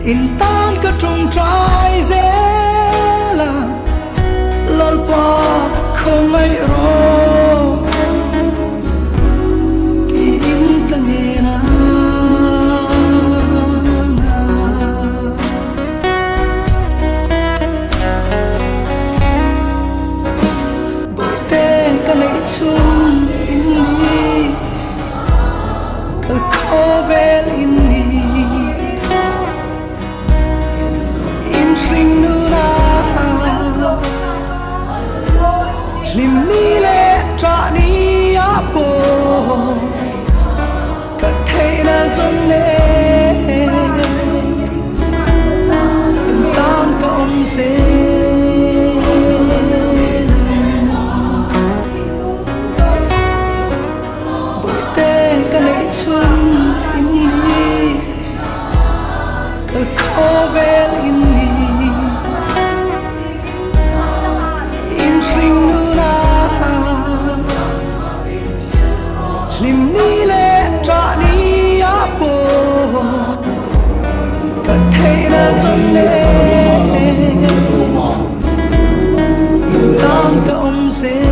Intan ka trong trái dễ làm lal qua không ai ro ki in ka nghe na bởi te ka nei chun in ni ka khó vel in ni lim ni le tra ni apo ka thei na zong ne tan ka om se bởi te ka nei chun in ni ka khó vel in ni lim ni le tra ni apo ka thei na zong ne tan ka om se